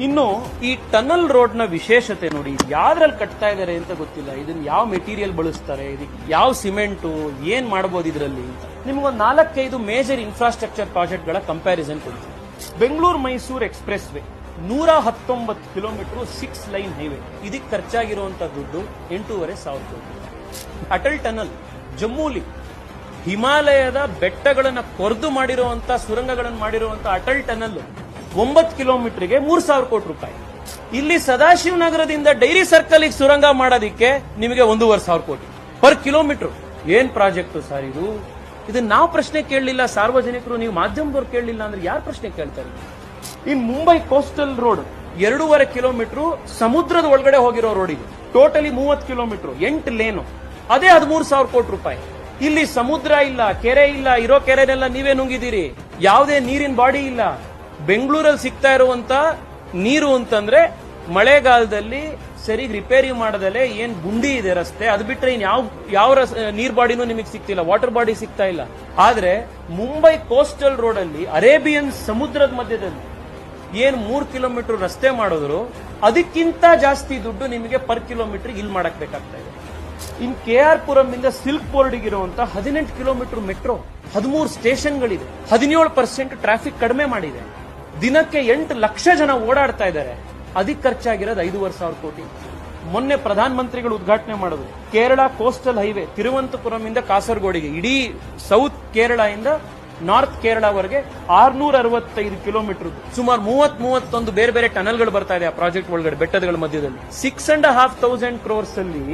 ಇನ್ನು ಈ tunnel road ನ ವಿಶೇಷತೆ ನೋಡಿ, ಯಾವ್ದ್ರಲ್ಲಿ ಕಟ್ತಾ ಇದಾರೆ ಅಂತ ಗೊತ್ತಿಲ್ಲ. ಇದನ್ನ ಯಾವ ಮೆಟೀರಿಯಲ್ ಬಳಸ್ತಾರೆ, ಇದಕ್ಕೆ ಯಾವ ಸಿಮೆಂಟು, ಏನ್ ಮಾಡಬಹುದು ಇದರಲ್ಲಿ ಅಂತ ನಿಮ್ಗೊಂದು 4-5 ಮೇಜರ್ ಇನ್ಫ್ರಾಸ್ಟ್ರಕ್ಚರ್ ಪ್ರಾಜೆಕ್ಟ್ ಗಳ ಕಂಪ್ಯಾರಿಸನ್ ಕೊಡ್ತೀನಿ. Bengaluru Mysuru express way 119 kilometre 6 line highway, ಇದಕ್ಕೆ ಖರ್ಚಾಗಿರುವಂತ ದುಡ್ಡು 8,500 ಕೋಟಿ. ಅಟಲ್ ಟನಲ್ ಜಮ್ಮೂಲಿ ಹಿಮಾಲಯದ ಬೆಟ್ಟಗಳನ್ನ ಕೊರೆದು ಮಾಡಿರುವಂತ ಸುರಂಗಗಳನ್ನು ಮಾಡಿರುವಂತ ಅಟಲ್ ಟನಲ್ 9 ಕಿಲೋಮೀಟರ್ಗೆ 3,000 ಕೋಟಿ ರೂಪಾಯಿ. ಇಲ್ಲಿ ಸದಾಶಿವ ನಗರದಿಂದ ಡೈರಿ ಸರ್ಕಲ್ ಸುರಂಗ ಮಾಡೋದಿಕ್ಕೆ ನಿಮಗೆ 1,500 ಕೋಟಿ ಪರ್ ಕಿಲೋಮೀಟರ್. ಏನ್ ಪ್ರಾಜೆಕ್ಟ್ ಸರ್ ಇದು? ಇದನ್ನ ನಾವು ಪ್ರಶ್ನೆ ಕೇಳಲಿಲ್ಲ, ಸಾರ್ವಜನಿಕರು, ನೀವು ಮಾಧ್ಯಮದವ್ರು ಕೇಳಲಿಲ್ಲ ಅಂದ್ರೆ ಯಾರು ಪ್ರಶ್ನೆ ಕೇಳ್ತಾರೆ? ಇನ್ ಮುಂಬೈ ಕೋಸ್ಟಲ್ ರೋಡ್ 2.5 ಕಿಲೋಮೀಟರ್ ಸಮುದ್ರದ ಒಳಗಡೆ ಹೋಗಿರೋ ರೋಡ್ ಇದು. ಟೋಟಲಿ 30 ಕಿಲೋಮೀಟರ್ 8 ಲೇನು, ಅದೇ 13,000 ಕೋಟಿ ರೂಪಾಯಿ. ಇಲ್ಲಿ ಸಮುದ್ರ ಇಲ್ಲ, ಕೆರೆ ಇಲ್ಲ, ಇರೋ ಕೆರೆನೆಲ್ಲ ನೀವೇ ನುಂಗಿದ್ದೀರಿ. ಯಾವುದೇ ನೀರಿನ ಬಾಡಿ ಇಲ್ಲ. ಬೆಂಗಳೂರಲ್ಲಿ ಸಿಗ್ತಾ ಇರುವಂತ ನೀರು ಅಂತಂದ್ರೆ ಮಳೆಗಾಲದಲ್ಲಿ ಸರಿ ರಿಪೇರಿ ಮಾಡದಲ್ಲೇ ಏನ್ ಗುಂಡಿ ಇದೆ ರಸ್ತೆ, ಅದು ಬಿಟ್ರೆ ಇನ್ ಯಾವ ನೀರ್ ಬಾಡಿನೂ ನಿಮಗೆ ಸಿಗ್ತಿಲ್ಲ, ವಾಟರ್ ಬಾಡಿ ಸಿಗ್ತಾ ಇಲ್ಲ. ಆದ್ರೆ ಮುಂಬೈ ಕೋಸ್ಟಲ್ ರೋಡ್ ಅಲ್ಲಿ ಅರೇಬಿಯನ್ ಸಮುದ್ರದ ಮಧ್ಯದಲ್ಲಿ ಏನ್ 3 ಕಿಲೋಮೀಟರ್ ರಸ್ತೆ ಮಾಡಿದ್ರು ಅದಕ್ಕಿಂತ ಜಾಸ್ತಿ ದುಡ್ಡು ನಿಮಗೆ ಪರ್ ಕಿಲೋಮೀಟರ್ ಇಲ್ಲಿ ಮಾಡಕ್ ಬೇಕಾಗ್ತಾ ಇದೆ. ಇನ್ KR ಪುರಂ ಇಂದ ಸಿಲ್ಕ್ ಬೋರ್ಡ್ ಇರುವಂತ 18 ಕಿಲೋಮೀಟರ್ ಮೆಟ್ರೋ, 13 ಸ್ಟೇಷನ್ಗಳಿದೆ, 17% ಟ್ರಾಫಿಕ್ ಕಡಿಮೆ ಮಾಡಿದೆ. ದಿನಕ್ಕೆ 8 ಲಕ್ಷ ಜನ ಓಡಾಡ್ತಾ ಇದ್ದಾರೆ. ಅದಕ್ಕೆ ಖರ್ಚಾಗಿರೋದು 5,500 ಕೋಟಿ. ಮೊನ್ನೆ ಪ್ರಧಾನ ಮಂತ್ರಿಗಳು ಉದ್ಘಾಟನೆ ಮಾಡೋದು ಕೇರಳ ಕೋಸ್ಟಲ್ ಹೈವೇ ತಿರುವನಂತಪುರಂ ಇಂದ ಕಾಸರಗೋಡಿಗೆ, ಇಡೀ ಸೌತ್ ಕೇರಳ ಇಂದ ನಾರ್ತ್ ಕೇರಳವರೆಗೆ 665 ಕಿಲೋಮೀಟರ್, ಸುಮಾರು 31 ಬೇರೆ ಬೇರೆ ಟನಲ್ಗಳು ಬರ್ತಾ ಇದೆ ಆ ಪ್ರಾಜೆಕ್ಟ್ ಒಳಗಡೆ ಬೆಟ್ಟಗಳ ಮಧ್ಯದಲ್ಲಿ. 6,500 ಕ್ರೋರ್ಸ್ ಅಲ್ಲಿ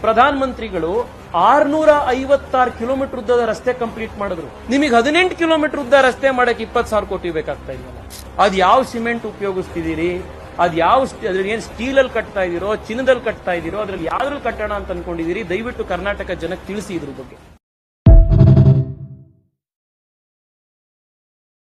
ಪ್ರಧಾನ ಮಂತ್ರಿಗಳು 656 ಕಿಲೋಮೀಟರ್ ಉದ್ದದ ರಸ್ತೆ ಕಂಪ್ಲೀಟ್ ಮಾಡಿದ್ರು. ನಿಮಗೆ 18 ಕಿಲೋಮೀಟರ್ ಉದ್ದ ರಸ್ತೆ ಮಾಡಕ್ಕೆ 20,000 ಕೋಟಿ ಬೇಕಾಗ್ತಾ ಇದೆಯಲ್ಲ. ಅದ್ ಯಾವ ಸಿಮೆಂಟ್ ಉಪಯೋಗಿಸ್ತಿದ್ದೀರಿ, ಅದ್ ಏನ್ ಸ್ಟೀಲ್ ಅಲ್ಲಿ ಕಟ್ತಾ ಇದೀರೋ, ಚಿನ್ನದಲ್ಲಿ ಕಟ್ತಾ ಇದೀರೋ, ಅದ್ರಲ್ಲಿ ಯಾವ್ದ್ರಲ್ಲಿ ಕಟ್ಟೋಣ ಅಂತ ಅನ್ಕೊಂಡಿದೀರಿ? ದಯವಿಟ್ಟು ಕರ್ನಾಟಕ ಜನಕ್ಕೆ ತಿಳಿಸಿ ಇದ್ರ ಬಗ್ಗೆ.